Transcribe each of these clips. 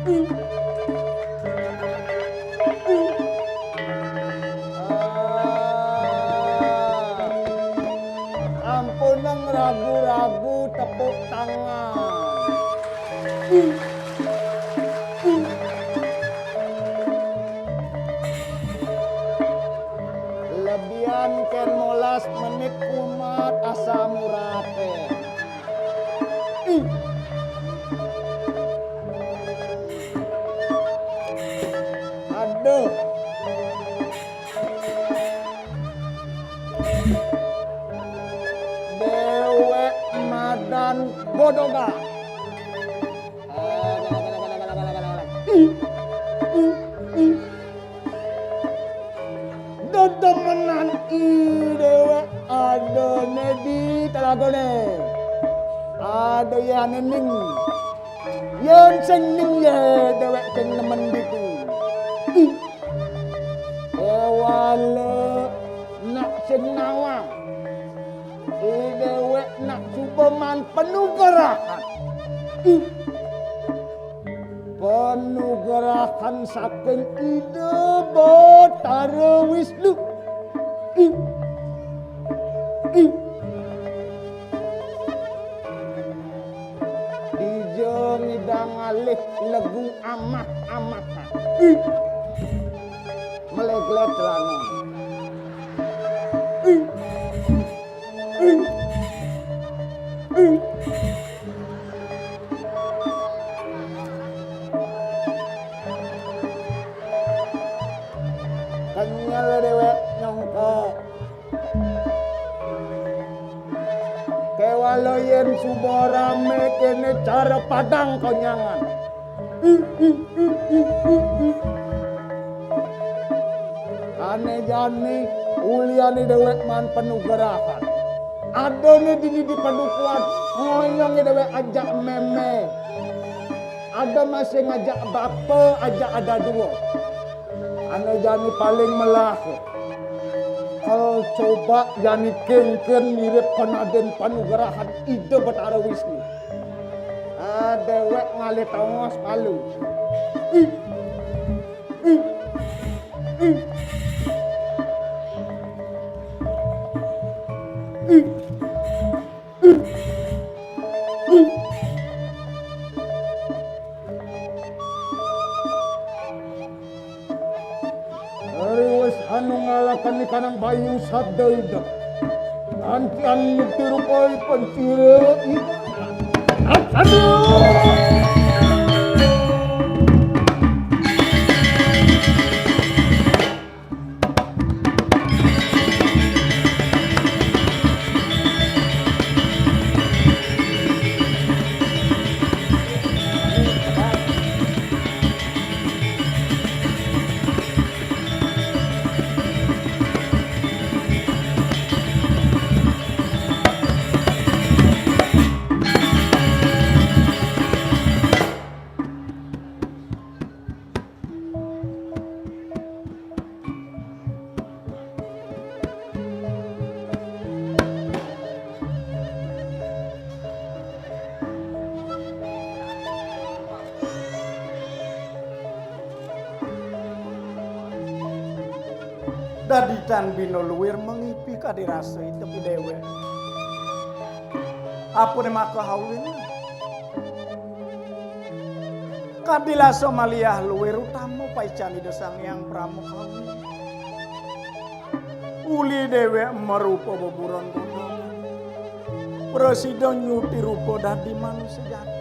Ampun nang ragu-ragu tepuk tangan. Lebihan ken 15 menit kumat asa murate. Aduh. Dewek Madan Godoga. Dedemenan dewek ada nedi telagone. Ada yang ning. Yen sing ning ye dewek sing nemen diku. Ewale nak senawang. Dewek nak cubaman penuh gerakan. Penuh gerakan saking ide Batara Wisnu. Dijeng idang alih legu amat-amatan. Meleglet langon. Kenyal dewek nyongko. Kewalo yen subo rame kene cara padang konyangan. Ane jani uliani dewek man penuh gerakan. Ada nih di padukuan ngoyong dewek ajak meme. Ada masih ngajak bape, ajak ada dua. Ane jani paling melahir. Kalau coba jani ken mirip penaden panugerahan ide Batara Wisnu. Dewek ngalih tongos palu. Ariwes anu ngalakan ikanang bayu sadayda. Antian nitirukoy pancire ida. Aduh! Daditan bino luwir mengipi kadirasa itu dewe. Apa ne maka hawin? Kadilasa maliyah luwir utama paicani desang yang pramukhawi. Uli dewe merupa beburon gunung. Presiden nyuti rupa dadi manusia jati.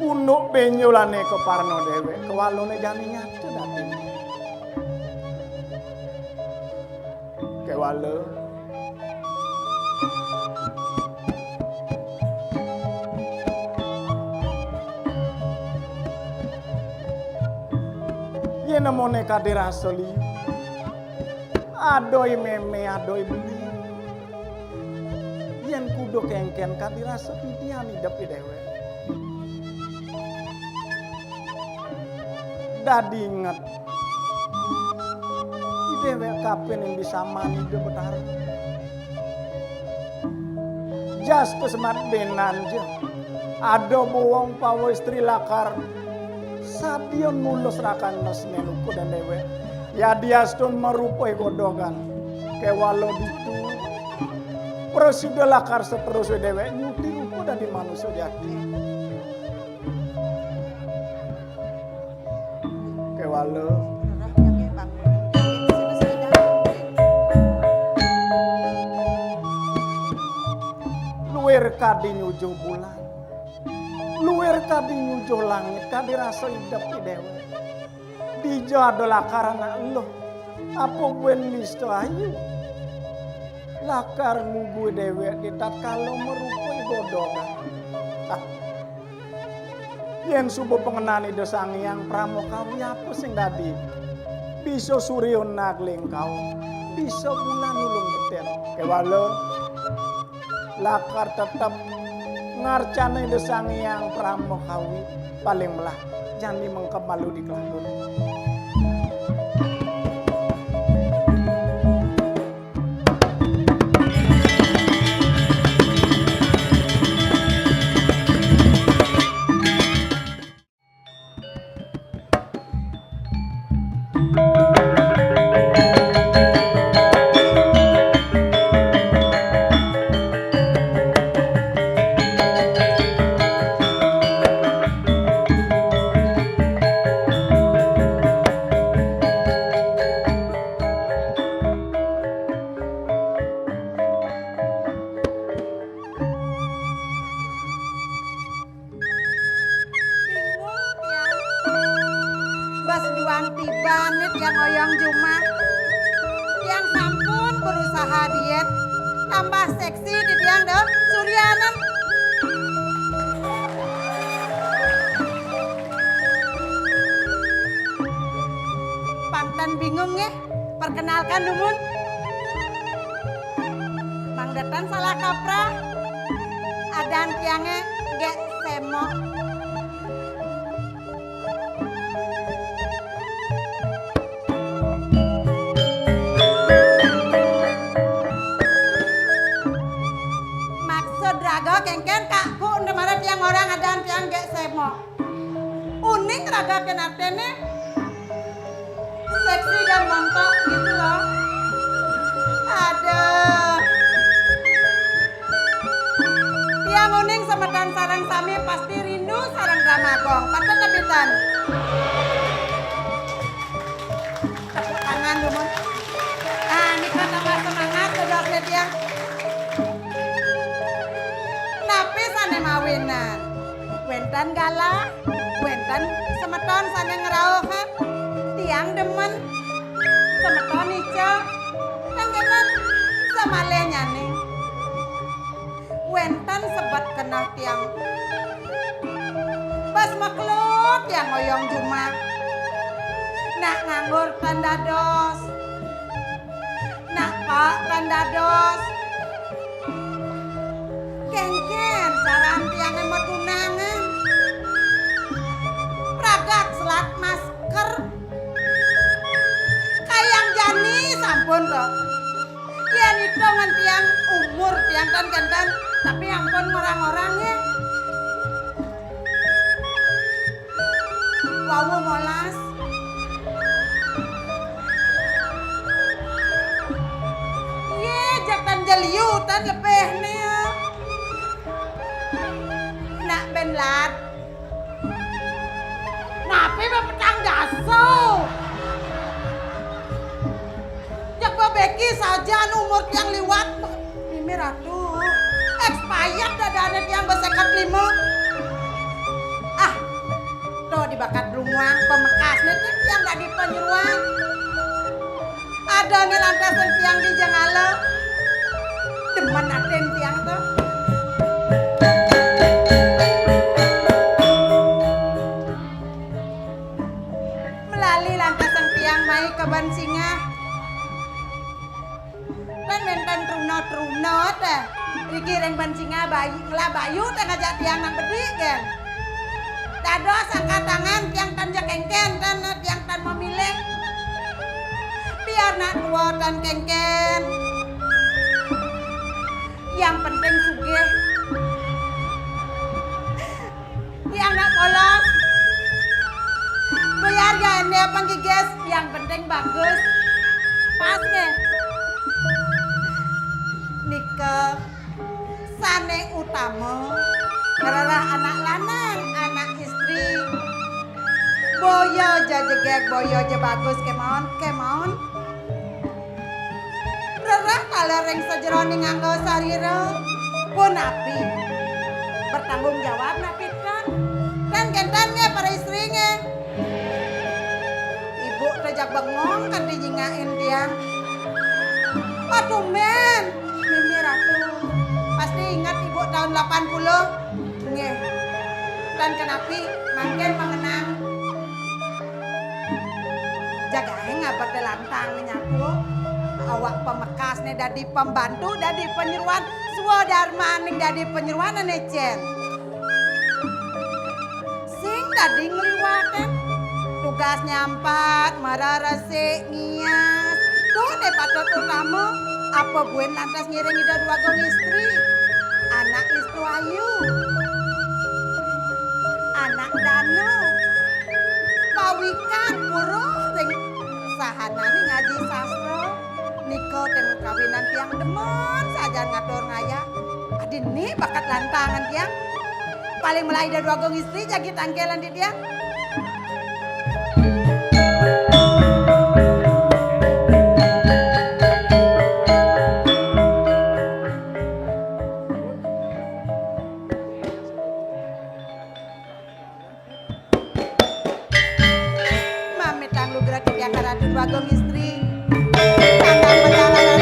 Unuk benyolane ke parno dewe kewalone jani nyata dati. Kewalo ye namone kadirasoli adoy meme adoy beli yen kudo kengken kadirasa pidiani depi dewe. Dadi inget dewe kapen yang bisa mani de Batara. Jas kesemat benan je Ada buang pawo istri lakar sadion mulus rakan nesnenuku dan dewe ya dia stun merupai godogan kewalo ditu prosedur lakar seterusnya dewe nyuti uku dan di manusia jati kewalo luwer kadi nyujuh bulan luwer kadi nyujuh langit kadi rasa hidup di dewe dijo adalah karena lo apa gue listo ayu lakar gue dewe ditat kalau merupai godongan yang subuh pengenani dosang yang pramukawi apa sing dadi bisa suryo nagling kau bisa bulan nulung betel kewalo lakar tetap ngarcana dosang yang pramukawi paling melah jangan mengkemalu di kelantun Dados angkat tangan tiang tanjak engken dan tiang tan memilih biar nak tua dan kengken yang penting sugih hargainnya apa guys? Yang penting bagus. Pas nge? Nikah sane utama karena anak lanang, anak istri. Boyo jajegek, boyo aja bagus kemon. Rerah kalau ring sejeroni nganggo sarira pun api. Bertanggung jawab napi kan. Dan kentannya para istrinya. Ibu rejak bengong kan dijingain tiang. Aduh men, Mimi Ratu. Pasti ingat ibu tahun 80. Nggih. Dan kenapi makin mengenang. Jagain ngabat lantang nyaku. Awak pemekasnya dadi pembantu, dadi penyeruan. Swadharma ning dadi penyeruan Cen. Sing dadi ngliwaten. Tugasnya 4, marah resik ngias. Tuh deh patut utama. Apa buen lantas ngiring ida 2 gong istri. Anak Listu Ayu. Anak Danu. Pawikan puro ring sahanane ngaji sastra. Niko temu kawinan tiang demen saja ngatur ngaya. Adini bakat lantangan tiang. Paling mulai ida 2 gong istri jadi tangkelan di tiang. Bagong istri tantang perjalanan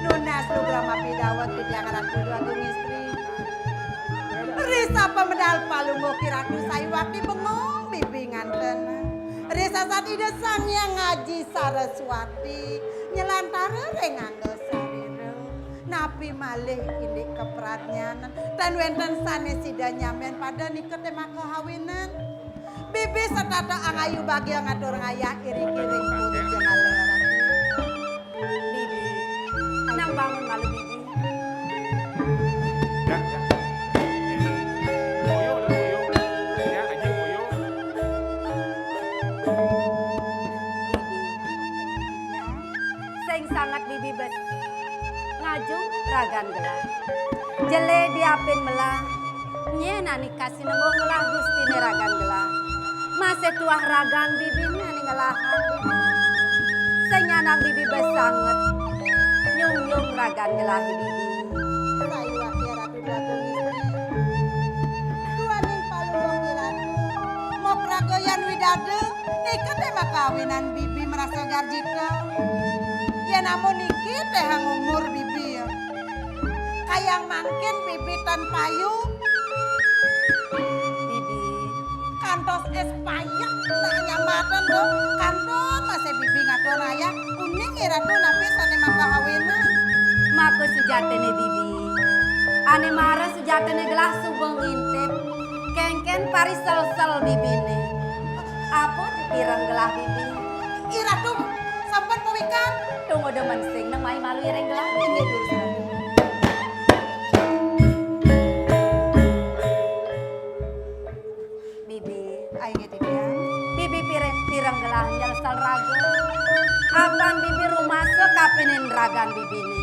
Nunas program api dawat di diakaran bagong istri Risa pemedal palunggo kiratu saywakti bengong bibi nganten Risa saat ide sang yang ngaji Saraswati nyelantara nganggo sarira napi malih ini keperatnyanan dan wenten sane sida nyamen pada niket tema kehawinan bibi setata angayu bagi ngatur ngayah iring-iring pun jenaleran bibi nang bangun malu bibi sangat bibi bet ngaju ragan gelah jele diapin melah nye nani kasih nemu melah gusti ni ragan gelah masih tuah ragan bibi nani ngelahan saya nyanang bibi bet sangat nyung ragan gelah bibi sayu akhir ratu bagong istri dua ning palung kiratu mau pragoyan widade niket tema kawinan bibi merasa garjika ya namun iki teh umur bibi ya. Kayak mangkin bibi tan payu. bibi Kantos es payak tak nyamatan do. Kantos masih bibi ngatur raya. Kuning iratu napi sane makahawinan. maka sejatene bibi ane marah sejatene gelah subeng intip kengken parisel-sel bibi ne apa dikirang gelah bibi Iratu sampan pawikan. tunggu demen sing nang mai malu ireng gelah Inggih dulu sareng. bibi Aing itu dia. bibi pirang gelah nyelsal raga apan bibi rumah sekapinin ragan bibi ne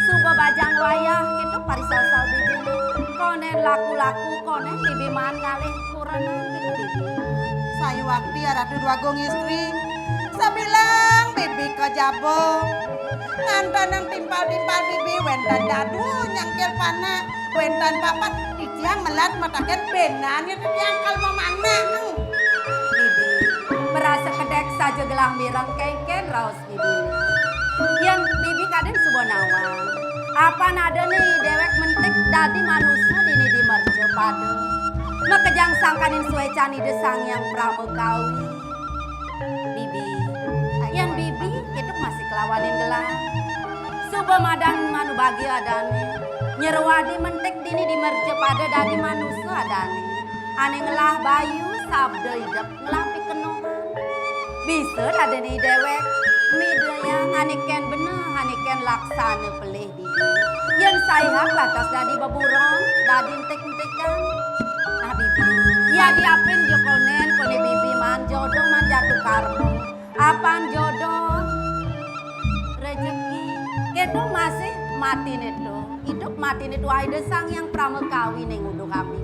subo bajang wayah gitu parisal-sal bibi ne konen laku-laku konen bibi man ngalih kurang gitu bibi Sayu waktu ya ratu dua gong istri. Sabilang bibi kejabong. Ngantan yang timpal-timpal bibi wentan dadu nyangkir pana. Wentan papat itiang melat matakan benan itu tiang kalma mana. bibi berasa kedek saja gelah mirang kengken raus bibi yang bibi kadang subo nawang apa nada nih dewek mentik dadi manusia dini di merje padu makejang sangkanin suai cani desang yang pramukawi bibi yang bibi itu masih kelawanin gelah subo madang manu bagi adane Nyerwadi mentek dini dimerje pada dadi manusia dani. Ane ngelah bayu sabda hidup ngelapi kenongan. Bisa ada nih dewek midanya ane ken bener ane ken laksana pelih di. Yang sayang batas dadi baburong dadi entek-entekan. Nah bibi, ya diapin jokonen kone bibi man jodoh man jatuh karmo. Apaan jodoh? Rezeki. Kedo masih mati neto. Hidup mati neto aida sang yang pramekawi neng udah kami.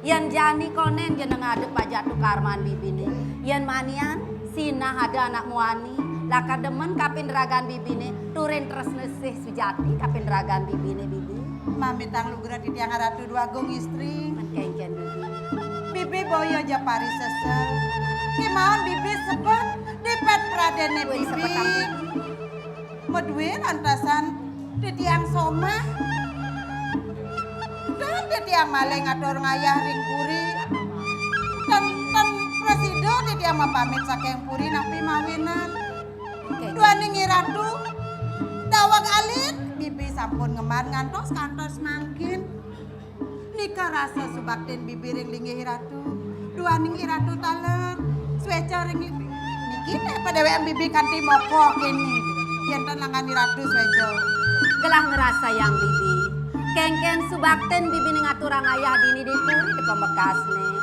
Yan jani konen jeneng ada pajatu karman bibi nih. Yan manian sina ada anak muani. Laka demen kapin ragan bibi nih. Turin terus nesih sujati kapin ragan bibi nih bibi. Mami tang lugra di tiang ratu dua gong istri. Menkengken bibi. Bibi boyo aja pari sesel. Kemauan bibi sebut di pet pradene Wih, bibi. sepetang bibi. Medue lantasan di tiang soma. Dan di tiang maleng atur ngayah ring puri. Dan presiden di tiang mapamit sakeng puri napi mawinan. Dua ningi ratu. Dawang alit. Bibi sampun ngemar ngantos kantos mangkin. Nika rasa subakten bibi ring lingi ratu. Dua ningi ratu taler. Sweca ring niki pada WM bibi kanti moko kini. Yentan langani ratu sweca. Gelah ngerasa yang bibi. Kengken subakten bibi ning aturang ayah dini di puri di pemekas nih.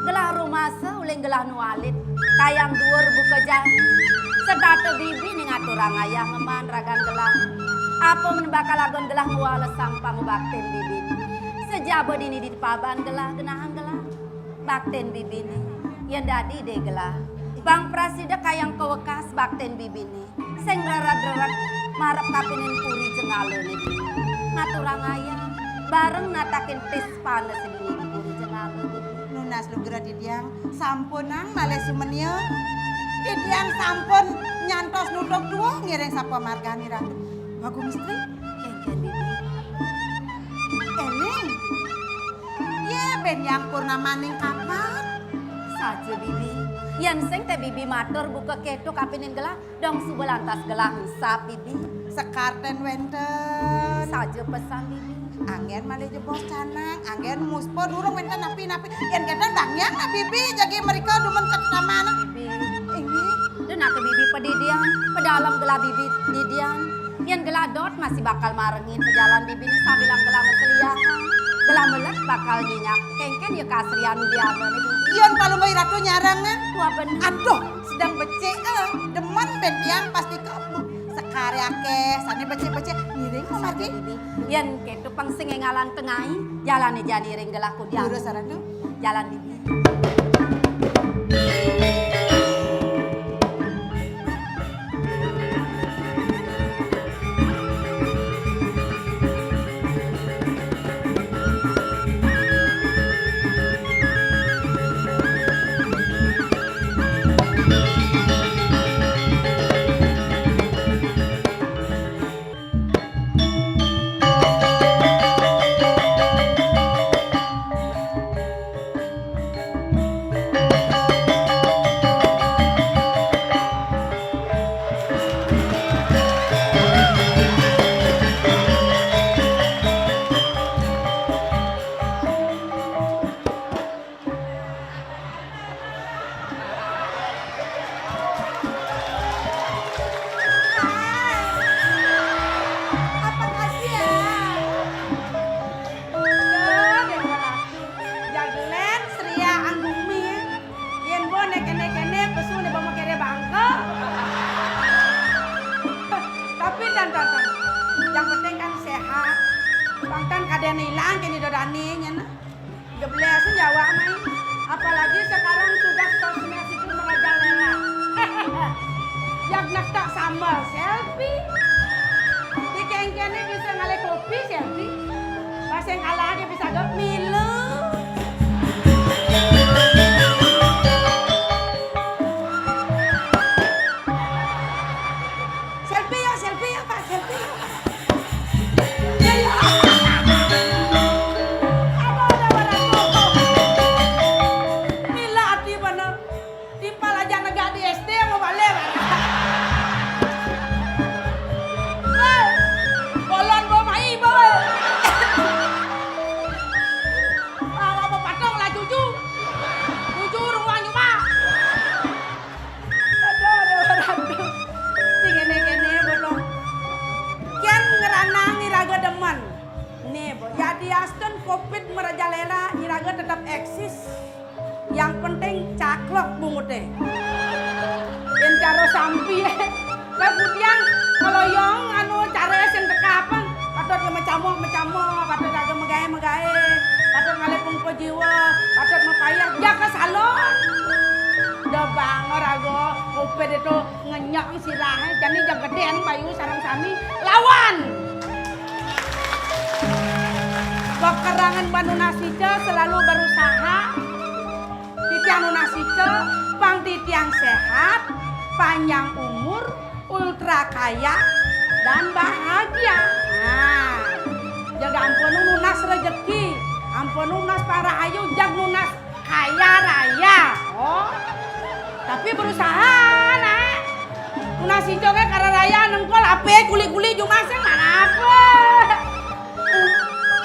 Gelah rumasa uling gelah nualit. Kayang dhuwur buka jam. Sedata bibi ning aturang ayah ngeman ragan gelah. Apa menebakal agon gelah muala sampang bakten bibi. Sejaba dini di paban gelah genahan gelah. Bakten bibi nih. Yang dadi deh gelah. Bang Prasida kayang kewekas bakten bibi nih. Seng rarat-rarat marep kapinin puri jengalo nih. Ngaturang ayah bareng natakin tis panas sedini di puri jengalo. Nunas lugra di tiang sampunang male sumenyo. Di tiang sampun nyantos nudok dua ngiring sapa margani ratu. Bagus istri. Kengken bibi. Eling. Ya ben yang purnamaning kapan? Saja bibi. Yan seng teh bibi matur buka ketok kapinin gelah. Dong subelantas gelah nsap bibi. Sekarten wenten. Saja pesan bibi. Anggen male jebos canang, anggen muspo durung wenten napi-napi. Yen kedan bangyang na bibi jagi mereka dumen ketamana. Bibi. Ini Dan ke bibi pedidian. Pedalam gelah bibi didian. Yan gelah dot masih bakal marengin pejalan bibi ini sambilang gelah meseliahan. Gelah melek bakal nyenyak. Kengken ya kasrianu diama nih bibi. Iyon palungoy ratu nyarangan. Tua bener. Aduh, sedang becek demen ben tiang pasti kamu. Sekari akeh, sani becek-becek ngiring kok mati. Bibi. Yan ketok pang sengengalan tengai. Jalannya jadi ring gelah kudiang. Lurus ratu. Jalan bibi. Apa kasih ya? Jaglen Sria Anggumi. Yen bo kene pesu ne bawa kere bangka. Tapi dan. Yang penting kan sehat. Bangtan kaden hilang kini dodani nyana. Geblesin Jawa mai. Apalagi sekarang sudah sosmed itu merajalela. Yang nak tak sambal selfie. Di kengkene bisa ngale kopi selfie. Pas yang kalah dia bisa gak milo. Selfie ya Pak, selfie. Ya ya. Apa ada barang koko? Mila hati mana? Timpal aja negak di SD mau balik. Bolon bawa mai bawa. Aston Covid merajalela iraga tetap eksis. Yang penting caklok bungute. Yen caro sampi lah putiang kaloyong anu care sing tekapan patut macamo patut raga megae patut ngalepung po jiwa patut mapayah jaka salon. Da banger ago Covid itu ngenyok sirahe jani jang gedean bayu sareng sami lawan. Pekerangan Banu Nasice selalu berusaha. Titiang Nasice, pang titiang sehat, panjang umur, ultra kaya, dan bahagia. Nah, jaga ampun nunas rezeki, ampun nunas para ayu, jag nunas kaya raya. Oh, tapi berusaha, nah. Nasice ke kara raya nengkol ape kuli-kuli jumaseng mana apa.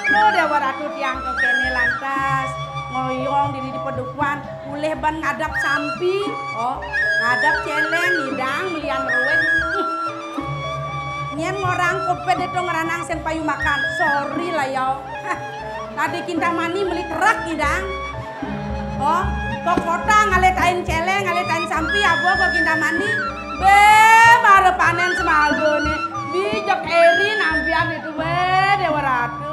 Lo dewa ratu tiang kekene lantas ngoyong di pedukuan boleh ban ngadap sampi ngadap celeng hidang melian ruwet nyen ngorang Covid itu ngeranang sen payu makan sorry lah yo tadi kinta mani meli kerak hidang kok kota ngaletain celeng ngaletain sampi abo kok kinta mani be mare panen semago nih bijak eri nampian itu be dewa ratu.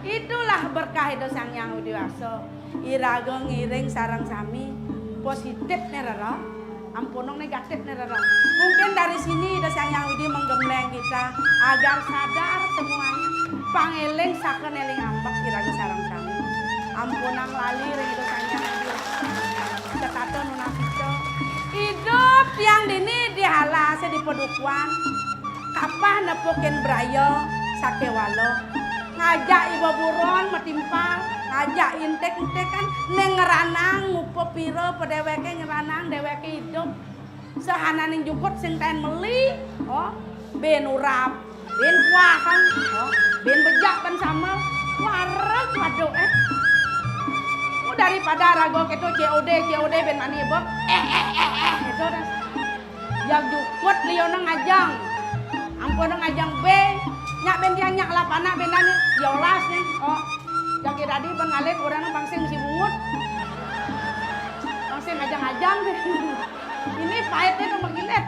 Itulah berkah itu Sang Yang Widi Waso. Iraga ngiring sarang sami positif nerara, ampunong negatif nerara. Mungkin dari sini itu Sang Yang Widi menggembleng kita agar sadar semuanya. Pangeling saken eling ambak iraga sarang sami. Ampunang lali ring itu Sang Yang Widi. Cekato Nasice. Hidup yang dini dihalase di pedukuan. Kapan nepukin brayo sakewalo. Ngajak ibu buron metimpang, ngajak intek-intek kan neng ngeranang ngupo piro pedeweke ngeranang deweke hidup sehananing jukut sing ten meli ben urap ben kuahan ben bejak ben sama wareg waduh daripada rago keto COD ben mani ibu itu dah yang jukut liona ngajang ampun ngajang B nyak ben dia nyak lapana benan yolas nih jaki tadi bengalek orang bangseng si bungut bangseng ajang-ajang ini pahitnya tuh magilet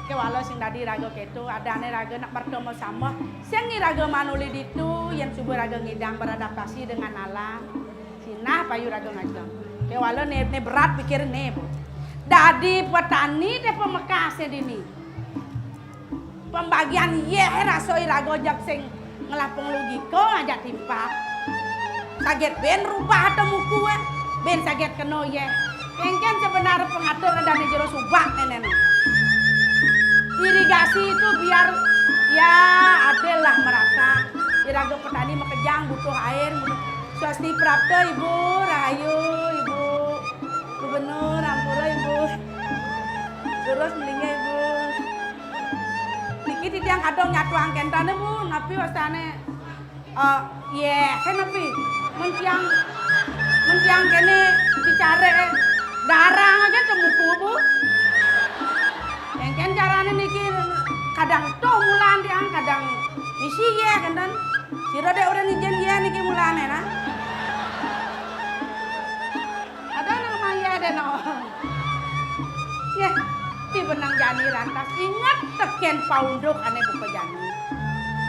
kewalo sing tadi raga ketu adane raga nak bertemu sama sing raga manuli ditu yang subuh raga ngidang beradaptasi dengan alam sinah payu raga ngajang kewalo ne berat pikir ne dadi petani de pemekasnya dini pembagian rasoi rago jak sing ngelapung logiko ngajak timpak saget ben rubah atau muku ben saget keno engken sebenarnya pengatur dan jero subak nenen irigasi itu biar ya adil lah merata irago petani mekejang butuh air swasti prapta ibu rahayu ibu gubernur ampura ibu terus melingga ibu niki titiang kadang nyatuang kentane bu napi wasane kenapi menciang kene dicare darang aja temuku bu engken carane niki kadang toh mulan tiang kadang isi kendan sira dek udah nijen niki mulane nah ada nang maya ada no ti benang jani rantas ingat teken paunduk ane buka jani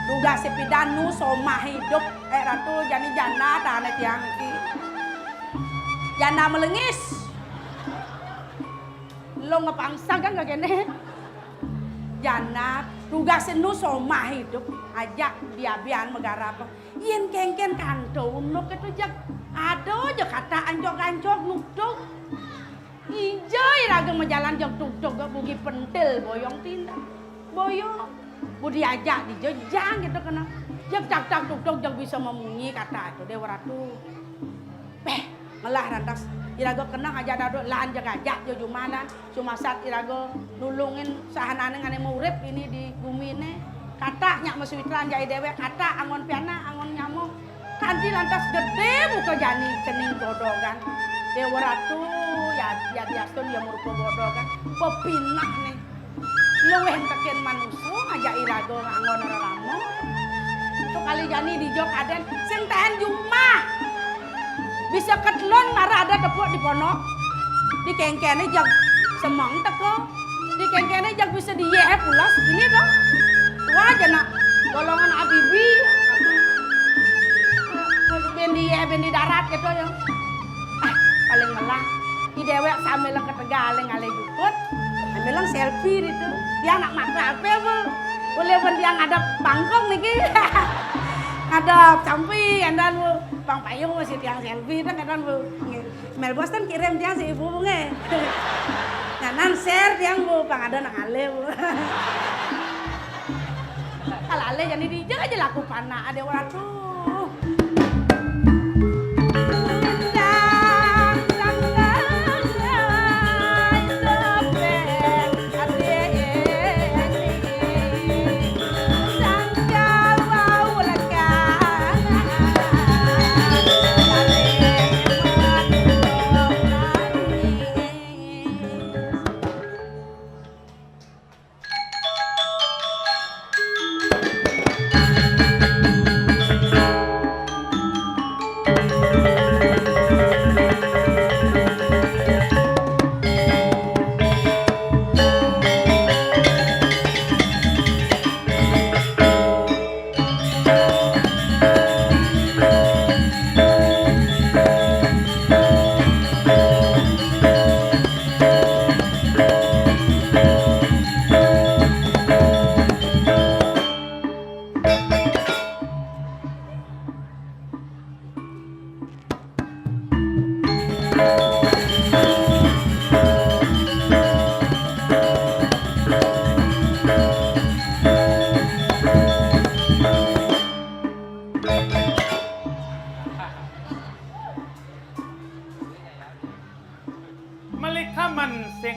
duga sepidanu somah hidup ratu jani jana tane tiang iki jana melengis lo ngepangsa kan gak kene jana duga senu somah hidup ajak biabian megarap yen kengken kanto unuk itu jak aduh jak kata anjok-anjok nukduk ijo iraga majalan jog tuk-tuk bugi pentil boyong tindak boyong budi ajak di jejang gitu kena jak tak tuk-tuk jak bisa memungi kata itu dewa ratu ngelah rantas iraga kena aja dadu lan jak ajak jo jumanan cuma saat iraga nulungin sahanane ngane urip ini di bumi ne kata nyak meswitran jai dewe kata angon piana angon nyamuk kanti lantas gede buka jani cening godogan dewa ratu ya diastun ya murupa bodoh kan pepinah nih luweh teken manusia ngajak irago ngangon ramo itu kali jani di jok aden sing tahan jumah. Bisa ketlon marah ada tepuk di ponok. Di kengkene jag semang teko. Di kengkene jag bisa di ye pulas ini dong. Tua aja nak golongan abibi. Ben di darat gitu ya. Paling melang. Di dewek sambil ke Tegaleng ale jukut. Ambilang selfie itu. Dia anak mata apa bu? Boleh pun dia ngadap bangkong nih. Ngadap sampai andan bu. Bang Payung masih tiang selfie kan andan bu. Mel bos kan kirim tiang si ibu bunge. Nganan share tiang bu. Bang ada nak ale bu. Kalau ale jadi dijak aja laku panah ada orang tuh.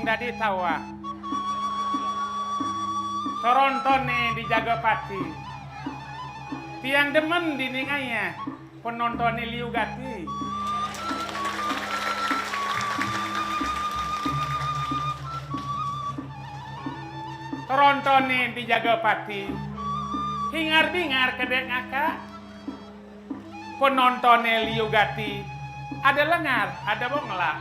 Dadi tawa torontone di Jagapati tiang demen di ninganya penontonnya Liu Gati torontone di Jagapati hingar-bingar kedek ngaka penontonnya Liu Gati ada lengar ada bongla.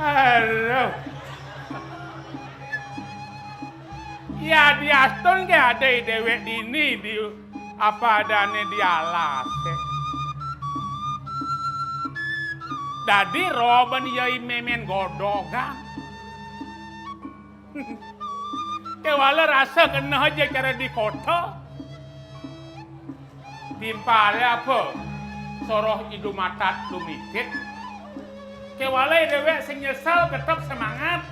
Aduh. Ya di Aston ke ada dewek dini di apa adane di alas. Dadi roban yai memen godogan. Kewala rasa kena aja cara di kota. Timpale apa? Soroh idu matat lumitit. Kewalai dewek sing nyesal tetap semangat.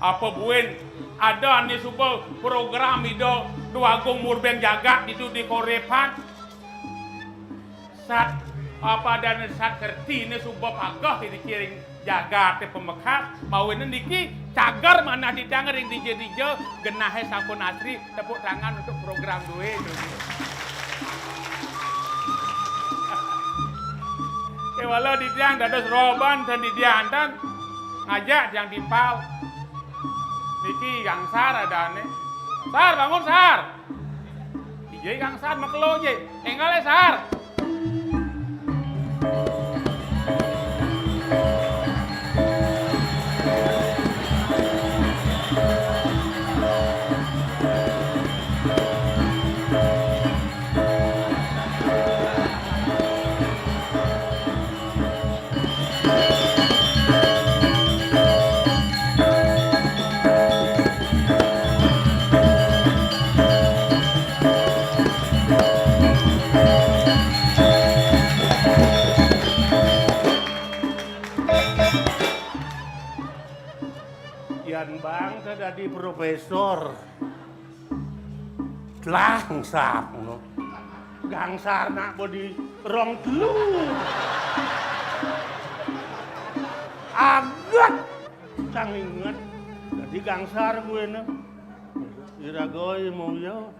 Apa buen ada nih subel program itu dua agung murben jagat itu di Korepan. Saat apa dan saat kerti ini subel pagah ini kiring jagat te pemekat mau ini niki cagar mana didanger yang DJ genahe sampun asri tepuk tangan untuk program dua itu. Walau di tiang dados roban dan di diantan ngajak yang dipal. Niki Kang Sar ada ane. Sar bangun Sar. Iya Kang Sar makelo je. Enggale Sar. Bang tadi profesor langsar no gangsar nak bodi rong telu agak sang inget jadi gangsar gue no iragoy mau yo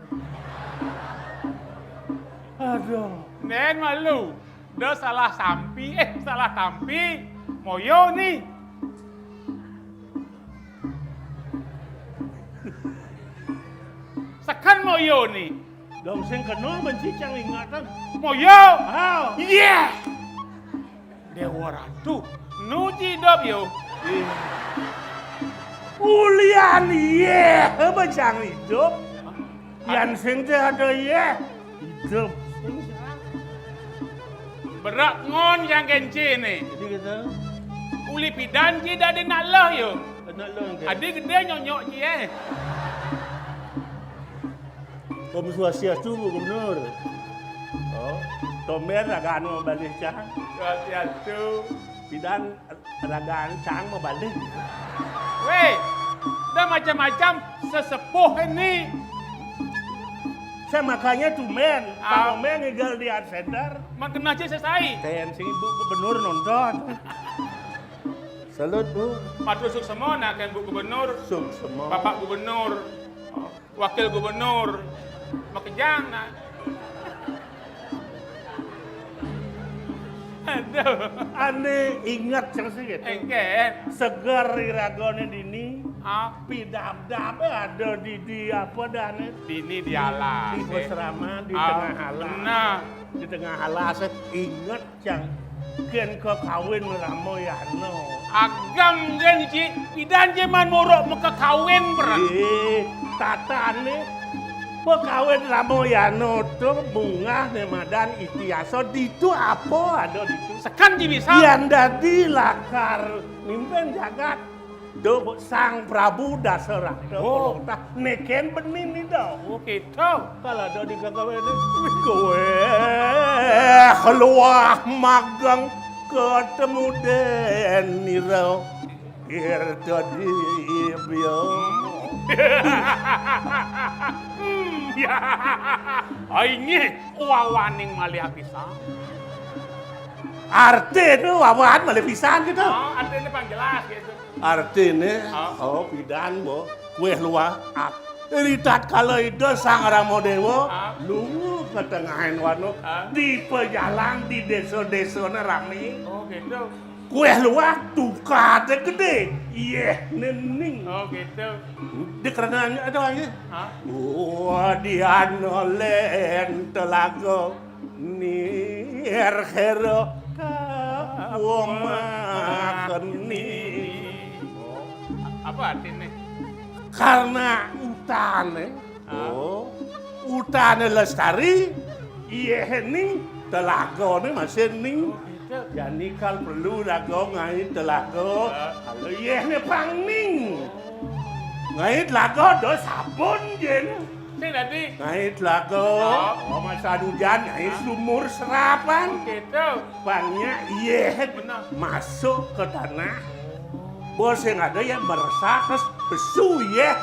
aduh nen malu udah salah tampi moyo nih Sekan moyo nih. Dong sing kena benci cang ingatan. Moyo. How? Yeah. Dewa Ratu. Nuji dop yo. Ulian ye, becang hidup. Yan sing teh ada ye. Hidup. Berak ngon yang kenci nih. Jadi kita Uli pidan ji dah nak lah yo. nak lo yang Adik gede nyonyok ji Kom Swastiastu Gubernur. Oh, Tomer ragaan mau balik cang. Swastiastu. Bidan ragaan cang mau balik. Weh, dah macam-macam sesepuh ini. Saya makanya tumen, Ah. Pak Omen ngegal di Art Center. Makin aja selesai. Kayak si Ibu Gubernur nonton. Salut Bu. Matur suk semua nak kan Bu Gubernur, Suk semua. Bapak Gubernur, Wakil Gubernur, makejang nak. Aduh, Ane ingat cang sedikit. engken. Segar iragone dini. Ah, Pidam-dam ada di apa dan dini dialas. di Basrama di Ah, tengah alas. nah. Di tengah alas ingat cang. Ken ke kawin Ramoyano. Agam jen ji, pidan je man morok muka kawin berat. Tatane pekawin Ramoyano tuh bunga nemadan itiaso ditu apa ada ditu. Sekan ji bisa. Yang dadi lakar mimpin jagat do sang Prabu Dasarata Oh. Polota neken benin nih do. Oh gitu. Kalau ada di kakawin kowe keluar magang ketemu Deniro tadi bio. Ya. Ini wawaning malih pisang. Artinya wawan malah pisan gitu. Oh, artinya pangjelas gitu. Artinya, oh pidan bo, kue luar. Ritat kalau itu sang Ramodewo, lu ketengahan wano di pejalan di desa-desa rame. Oh gitu. Kue luar tukar gede, iya nening. Oh gitu. Di kerenannya ada lagi. Hah? Wah dia nolen telago nir hero kawomageni. Apa artinya? Karena utane, utane lestari, iya ning telago nih masih ning. Gitu. Jadi kalau perlu lago ngai telago, kalau iya nih pang ning. Ngai telago do sabun jen. Sing tadi. Ngai telago, oh masa hujan ngai sumur serapan. Gitu. Pangnya iya Benar. masuk ke tanah. Bos yang ada yang meresap terus besu ya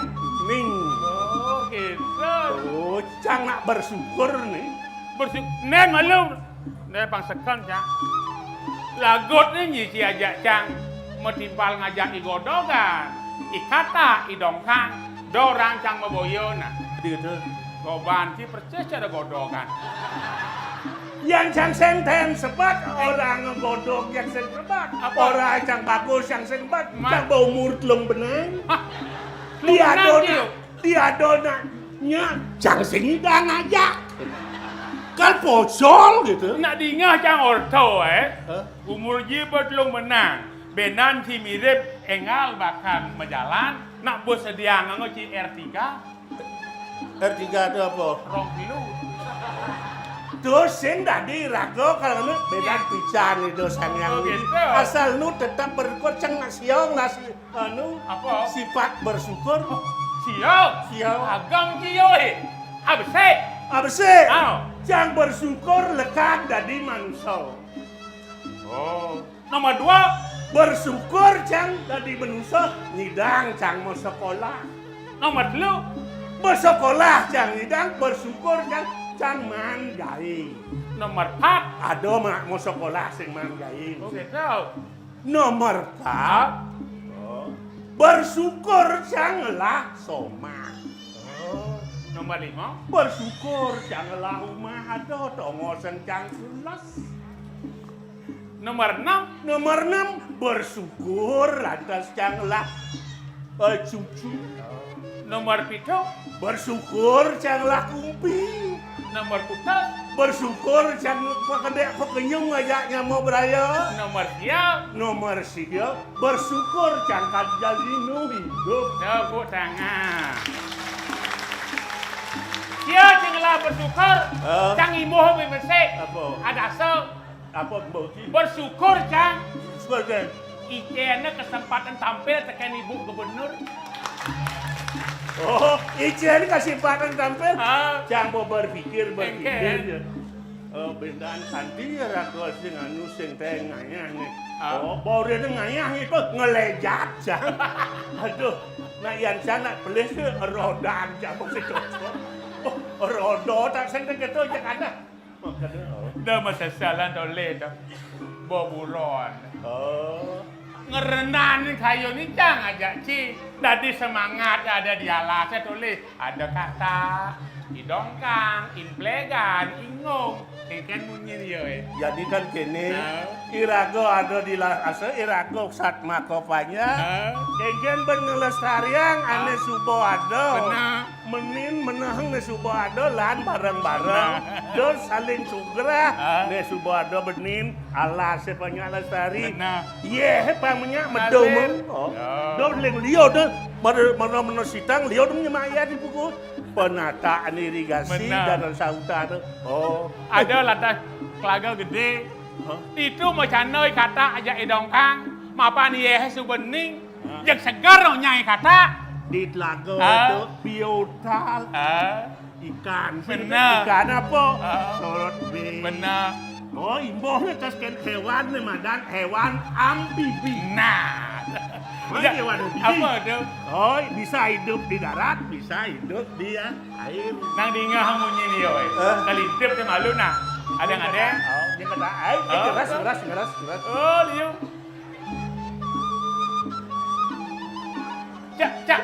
ning. Oh gitu. Oh, cang nak bersyukur nih. Bersih. Nen malu. Nen pang sekan cang. Lagot ni nyi si ajak cang. Metimpal ngajak igodogan. Ikata idongkang. Dorang cang maboyo na. Gitu. Goban si persis ada godogan. Yang cang senten sebat orang ngegodok yang sen sebat. Apa? Orang cang bagus yang sen sebat. Ma- Cang bau mulut lung benang. Hah? Dia donanya cang sing dah ngajak. Kan pocol gitu. Nak dingah cang orto Hah? Umur ji belum menang. Benan si mirip engal bahkan menjalan. Nak bersedia ngangoci R3. R3 itu apa? Rong kilo. Terus sing tadi rago kalau nu beda pican itu sang yang Oh, gitu. asal nu tetap berkoceng siang nasi anu Apa? sifat bersyukur Sial. siang Agam kiyo Abse. apa sih Au. yang bersyukur lekat dari manusia Oh. Nomor 2. bersyukur cang dari manusia nyidang cang mau sekolah Nomor 3. bersekolah cang nyidang bersyukur cang man gai Nomor 4. ada mak mau sekolah sing man gai Oh gitu. nomor 4 bersyukur janganlah soma. Nomor 5. Bersyukur janganlah rumah ada tongo sencang sulas. Nomor 6. Nomor 6 bersyukur lantas janganlah cucu. Nomor pitu, bersyukur cang lakumpi. nomor putus, Bersyukur cang pakedek pekenyung ngajaknya mau beraya. nomor siap, Nomor siga bersyukur cang kajalinu hidup. tepuk tangan. Dia tinggal bersyukur, cang imuh bersih. Apa? Ada so, Apa bauti? bersyukur cang. Sebagai Ikena kesempatan tampil tekan ibu gubernur. oh, Ijen kasih paten tampil. Ah, Cang mau berpikir Engke. Bendaan kanti ya rako sing anu sing teh ngayah nih. Ah. Oh, bauri itu ngayah itu ngelejat cang. Aduh, nak yang cang nak beli ke roda cang mau sih cocok. Oh, roda tak sing gitu cang ada. Makanya dah masa salah toleh dah. Boburon. oh. Ngerenan kayu ni cang aja ci. Tadi semangat ada di alas saya tulis. Ada kata idongkang, inplegan, ingong. Kan bunyi dia Jadi kan kini Ah. Irago ada di asa Irago sat makopanya. Kengken bengelestarian ane subo ada. Benar. Menin menahang ne subo ada lan bareng-bareng. Do saling sugra ne subo ada benin alas sepanya lestari. Benar. Ye pamanya medom. Alir. Oh. Ya. Do leng liyo do mana sitang liyo do nyemaya di buku. Penataan irigasi Benar. dan sauta do. Oh. Ada latas kelaga gede. Itu macam noi kata aja idongkang. Mapa ni subening. Yang segar nyai kata. Di telaga Ah. itu biotal ikan. Benar. Ikan apa? Ah. Sorot be. Benar. Oh, imbohnya tas kan hewan nih madan hewan amfibi. Nah. Mana hewan amfibi? Apa tu? Oh, bisa hidup di darat, bisa hidup di air. Nang dingah munyi dia weh. Kalintip tu malu nah. Ada ngade? Oh, dia kata air. Ah. Keras. Oh, liu. Cak cak.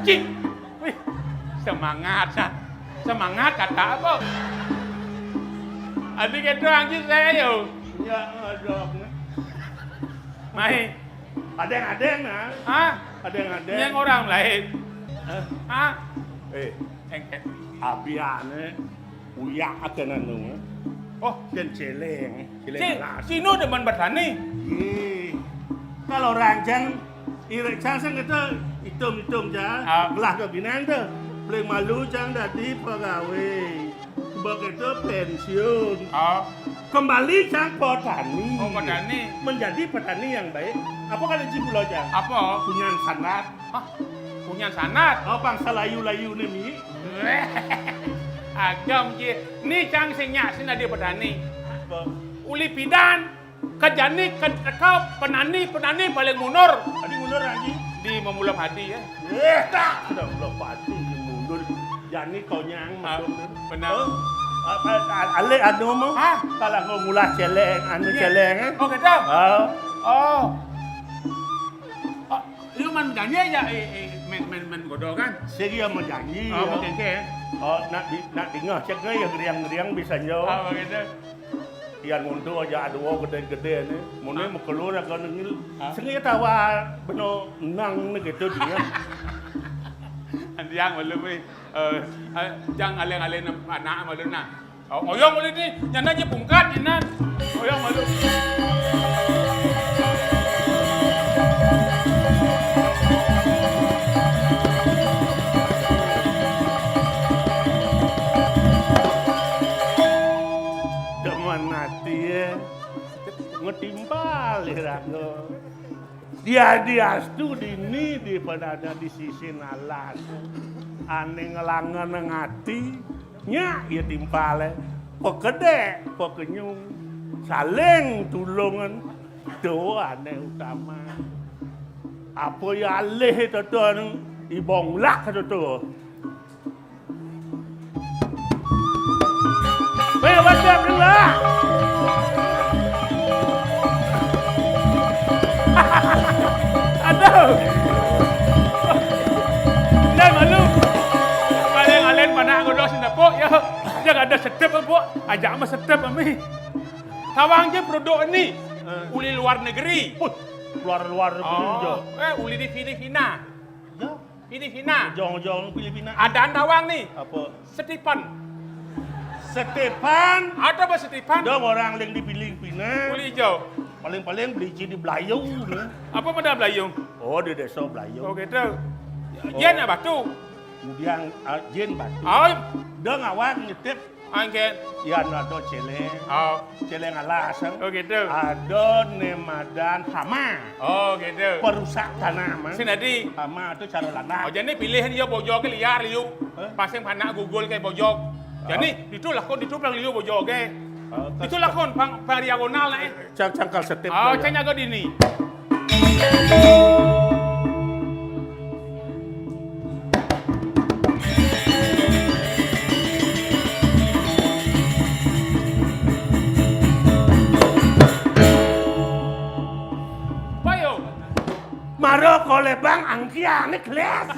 Cik, wih, semangat sah, semangat kata apa? Adik itu anjing saya yo, Ya, ada. mai, Ada nah. ah, Ada. yang orang lain, ah, engket, Abiane uyak akan anu. oh, Dan celeng keras. Sino demen bertani, Ih, kalau rancang irak cang kita hitung jang, Ah. belah ke binang tu, paling malu cang dadi pegawai, begitu pensiun, oh, kembali cang petani, oh bertani, menjadi petani yang baik. Apa kali cipulo cang? apa? Punya sanat, Hah, punya sanat. oh bangsa layu-layu ni mi, Agam je, ni cang senyak sini dia petani. apa? Uli pidan, kejani, kau penani paling mundur Adi mundur lagi. di memulai hadi ya. Tak, sudah belum pasti mundur. Jadi kau nyang Ah, mundur. benar. Oh, ale anu mau? Hah? Kalau kau ngulah celeng, anu celeng eh? Oh kata, Oh, oh, lu man janji ya, men godol kan? seria mau janji. Oh, ya. mungkin ke? Oh, nak dengar cek ya geriang-geriang bisa nyo. Oh, begitu. Yang untuk aja ada gede-gede ni. Mune mau keluar kau nengil. Ah. Sengaja tawa beno nang ni gitu dia. Yang malu ni, jangan aleng-aleng anak malu na. Oh, oyong malu ni, nyana je pungkat nyana. Oyong malu. Deman hati ya. Ngetimpal irago. Dia diastu dini di padana di sisi nalas. Ane ngelangan ngati nya ya timpale. Pegede, pekenyung. Saling tulungan doa ane utama. Apa ya alih itu ibong lak itu. Weh, wajah dulu. Bok. Ajak mas sedap ami. Tawang je produk ni. Uli luar negeri. Luar-luar Oh, uli di Filipina. Ya, Filipina. jong-jong Filipina. Adaan tawang ni. Apa? Stefan. Stefan. Ada apa Stefan? Dong orang yang di Filipina. Uli hijau. Paling-paling beli di Belayau ni. Apa benda Belayung? Oh, di desa Belayau. Oh gitu. Yen apa batu? Kemudian jen batu. Oh, Dong awak nyetip. angket. Ya ada celeng. Oh, Celeng alas. oh gitu. Ada nemadan hama. Oh gitu. Perusak tanah. Sinadi. Hama itu cara lana. Oh jadi pilihan dia bojol ke liar liu. Pasang panak Google ke bojol. Jadi itu lakon itu pelang liu bojol ke. Itu lakon pang diagonal na eh. Cangkal setip. Oh, canya ke dini. Bayo, Maro kole bang angkia ni kelas.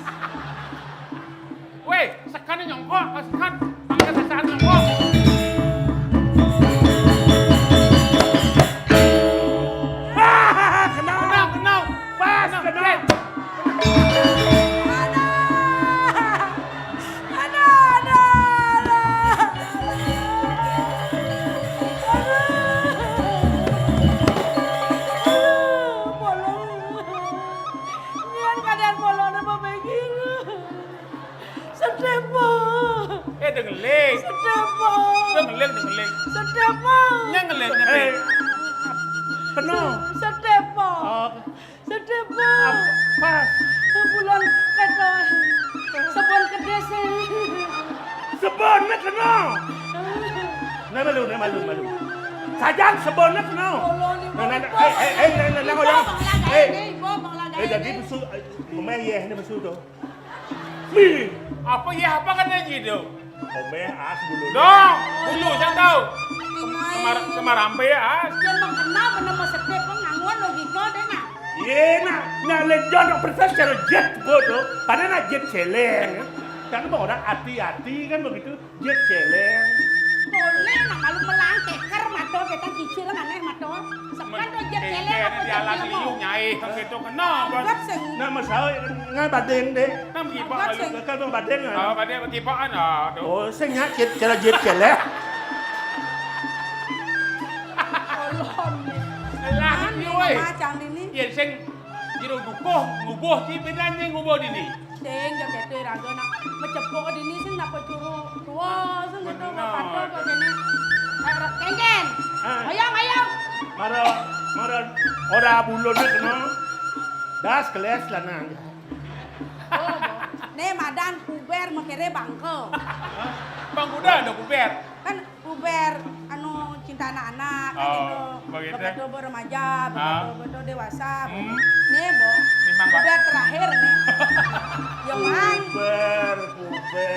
weh, sekan nyongkok, sekan, pangkat sasaan nyongkok. Kenal. Pas, kenal. Dengeling. Dengeling. Nyangeling. Penuh. Oh, pas. Sebon nak kenal. Nak malu. Sajang sebon nak kenal. Jadi musuh, memang ni musuh tu. Mi. Apa ya apa kan gitu? Memang as bulu. Dong, dulu saya tahu. Kemarampe ya as. Ye nak legend nak persis cara jet bodoh. Padahal nak jet celeng. Kan orang hati-hati kan begitu jet celeng. Dia alas liu nyai gitu kenapa? Nak masalah ngai baden deh. Nam kipak lalu. Kan bang baden Oh, ah. pada kipakan ah. Oh, saya nyak jet cara jet celeng. Lah ni weh. Macam ini. Yen sing jero ngubuh si bedane ngubuh dini. Deng yo kete raga nak mecepok dini sing nak pecuru tua sing gitu pato kok jene. Kengken. Ayo. Mara ora bulun ni kena. Das kelas lah nang. Ne madan puber makere bangke. Bang Buda ada kuber. Kan puber anu cinta anak-anak kan Oh, gitu. begitu. Begitu remaja, begitu dewasa. Nih, Bo. Memang, Pak. Puber terakhir nih. Yang man, Puber.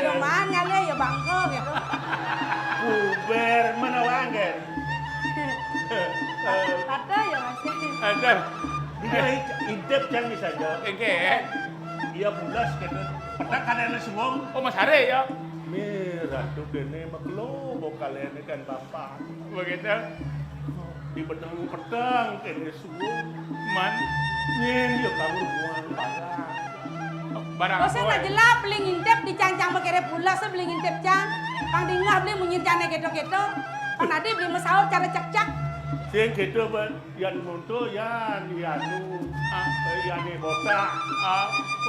yang man ngale ya bangke gitu. Puber mana wangger? Ada ya masih. Ada. Dia hidup jangan saja. Engke. Ia bulas kena. Petak kanan semua. Oh Mas Hare ya. Merah tu kene maklo bokalen kan bapak. Begitu. Di petang kene semua. Man. Nyen yo kamu buang barang. Barang Oh, saya nak jelap beli ngintip di cang-cang makere pula saya beli ngintip cang. Pang dingah beli munyincane gitu-gitu. Pang nadi beli mesau cara cak-cak. Sing gitu ban yan monto yan yanu. Yan ni botak.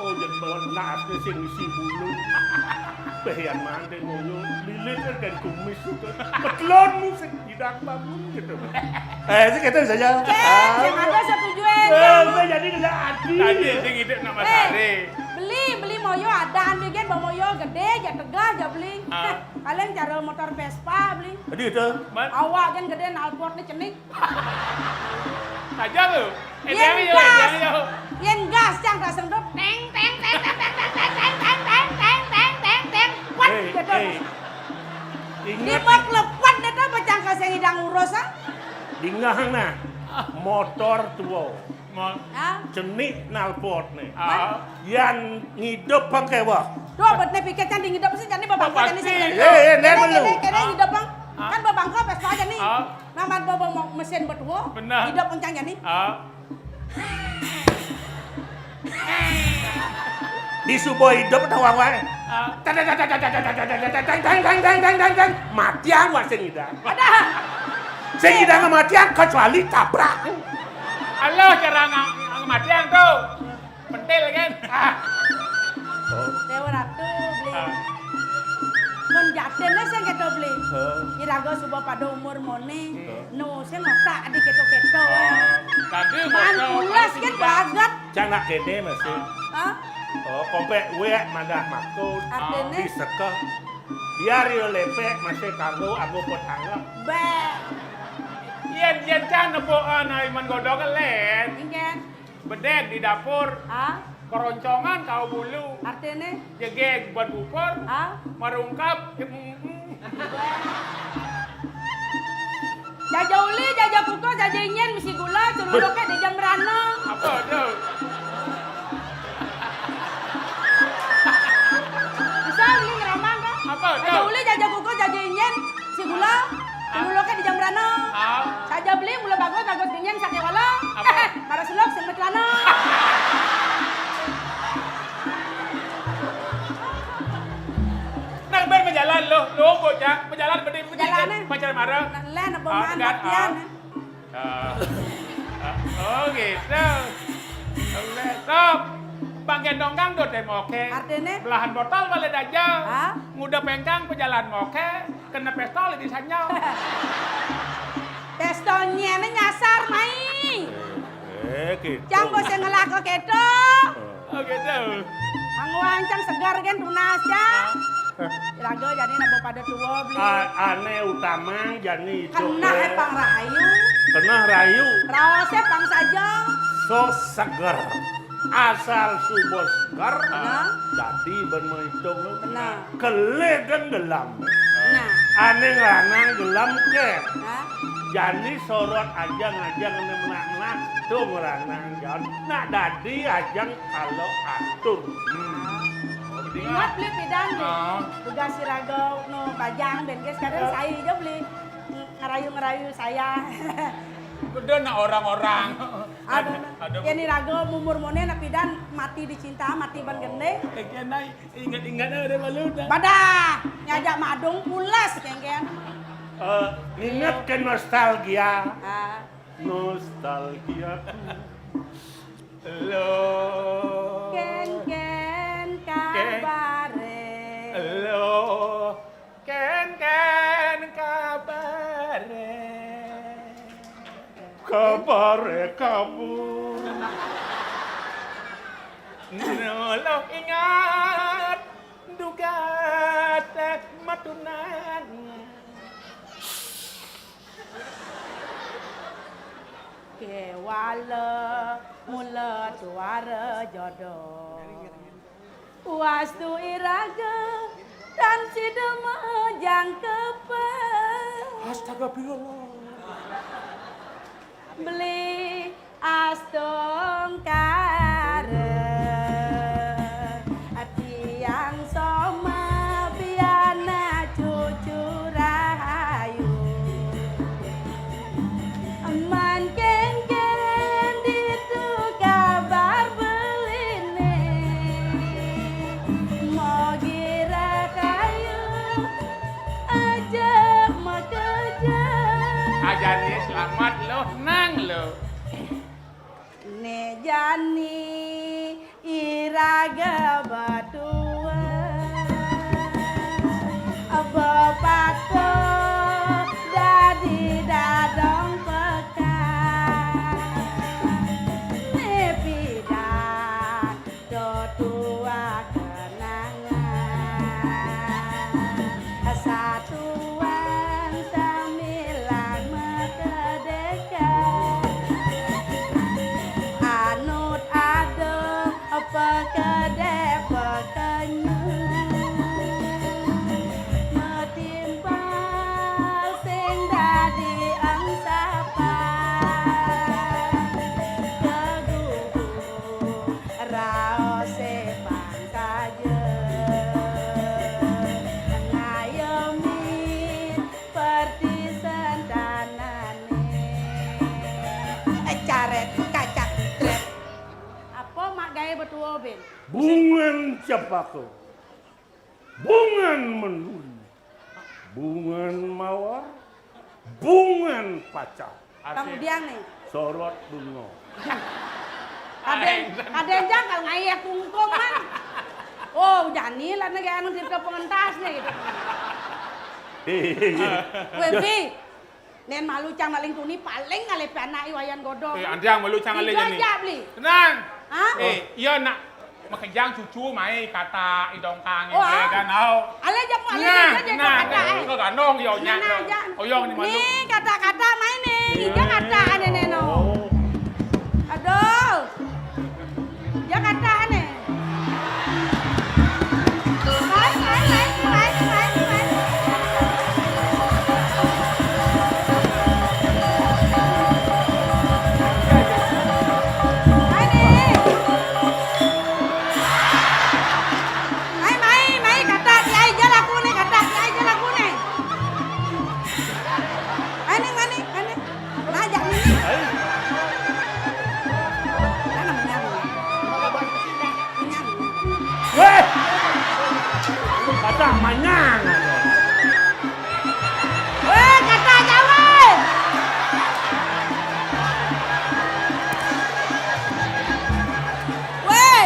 Oh jen bawa naas ni sing isi bulu. Pehian mande ngoyo lilit kan kumis itu. Petlon mu sing hidak bangun gitu. Sing gitu saja. Yang ada satu jual. Saya jadi kerja hati. tadi sing hidup nak Mas Hare. Beli moyo ada bikin bawa moyo gede ya tegah aja beli. Kalian cara motor Vespa beli. Jadi itu. Man. Awak kan gede nalpot nih cenik. Saja lu. Yen gas. Yen gas cang tak sendok teng. Kuat gitu. Di Ingat bak lepat deh tuh pecang kasih hidang urus ah. dingah nah. Motor tua. Mau. Cenik nalpot nih. Ah. Yang ngidup pakai wah. Dua buat nih pikir kan dingin sih jadi babang kau jadi sih. Nemen lu. Kene hidup bang. Kan babang kau pesta aja nih. Ah. Nama babang mau mesin berdua. Benar. Hidup kencang jadi. Di subuh hidup tawang wae. Matian wah sing idang. Ada. Sing idang matian kecuali tabrak. Halo cara mati yang tuh. Pentil kan. Dewa ratu beli. Mon jaten lah saya kita beli. Irago subuh pada umur mone. No saya ngotak di keto-keto. Tadi Man pulas kan bagat. Canak gede masih. Hah? Oh, kompek wek mandah maksud. Artinya? Diseke. Biar yo lepek masih kanggo aku pot anggap. Be. Yen can nepo Iman godok len. Ingin. Bedek di dapur. Ah? Keroncongan kau bulu. Artinya? Jegeg buat bupor. Ah? Marungkap. Jaja uli, jaja kuko, jaja ingin, misi gula, culuduknya di jam merana. Apa tuh? Bisa uli ngeramang kan? Apa Jaja tuh? uli, jaja kuko, jaja ingin, si gula, culuduknya di jam merana. Ah. Saja beli, mula bagus ingin, sakit wala. Apa? Marah selok, sempet lana. Nang ben berjalan lo bocah, berjalan berdiri Berjalan, pacar marah. Len, apa man, Enggak, latihan. Oh gitu. Oke, stop. Bang gendong kang do moke. Artinya? Belahan botol balik aja. Hah? Nguda pengkang pejalan moke, kena pistol di sanyal. Testonya ini nyasar, mai. Gitu. Cang bos yang ngelako keto. Oh gitu. Anggu ancang segar kan tunas ya. Irago jadi nabo pada tua beli. Aneh utama jadi itu. Kena pang rayu. Kena rayu. Rawasnya pang saja. So seger. Asal subuh seger. Nah. Jadi bermaitung. Benar. Kelegan gelam. Nah. Aneh lanang gelam ke. Nah. Jadi sorot ajang menak-menak tuh meranang jan. Nak dadi ajang kalau atur. Ingat beli pidan deh. Oh. Tugas si Rago no bajang dan guys kadang saya aja beli ngerayu saya. Udah nak orang-orang. Ada. Ya ni Rago mumur mone na pidan mati dicinta mati ban gende. Kenai ingat-ingat ada malu dah. Badah nyajak madung pulas kengken. Ingat ke nostalgia. Ah. Nostalgia. Lo. Ken kabare. Lo. Ken kabare. Kabare kamu. Lo ingat duga tek matunan. Kewala mula suara jodoh. Wastu iraga dan si demejang kepen. Astagfirullah. Beli astong kare tiang soma biana cucu rahayu eman kengken ditu kabar beline mau gira kayu aja makeja Ajani selamat lo, nang lo. Ne jani iraga batua aba pato dadi dadong pekan ne pidan do tua kenangan satuan samilan mekedekan anut ada apa kedep caret kacak tret. Apa mak gaya betua ben? Bungan cepako. Bungan menuri. Bungan mawar. Bungan pacar. Kemudian nih, Sorot bunga. ada yang jangkal ngayak kungkung man. Oh, jani lah negara anu dirke pengentasnya gitu. Webi, nen malu cang maling tuni paling ngalepe anak iwayan godong. Andang malu cang ale Tiga ni. aja beli. Tenang. Hah? Iya nak makejang cucu mai kata idong kang Oh, ini kan au. Ale jam ale Nah, dia nah, kata. kau ganong yo nyak. Nah, aja. Oh yo ni malu. Nih kata-kata main nih, dia kata ane neno. Aduh. Dia kata ane. Main. Mai kata kiai je laku nih, kata kiai je laku nih. Mani. Najak nih. Mana menyang. Weh! Kata manyang. Weh, kata Jawa. Weh,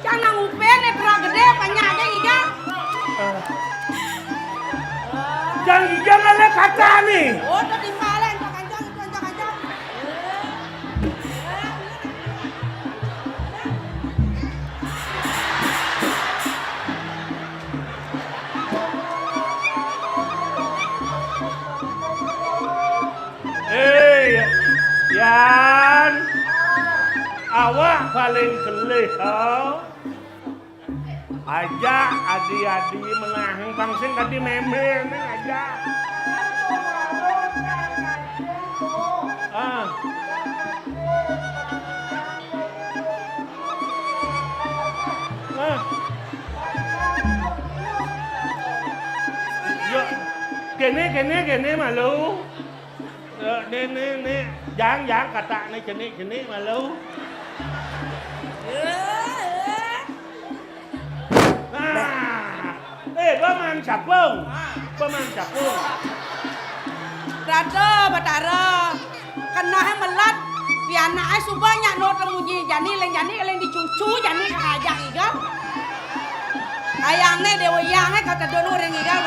jangan ngupen nih pura gede banyak aja ikan. Jangan ale kata nih. Oh, udah timbalen itu kanjang. Yan. Awak paling kelih aja adi-adi menaheng pangsing tadi memen aja. Ah. Yo, kene malu. Nih, jangan kata nih kene malu. Nah, paman capung. Rada batara. Kena he melat. Piana ai subanya no temuji jani leng dicucu jani ajak igal. Ayang ne dewa yang kata dono ring igal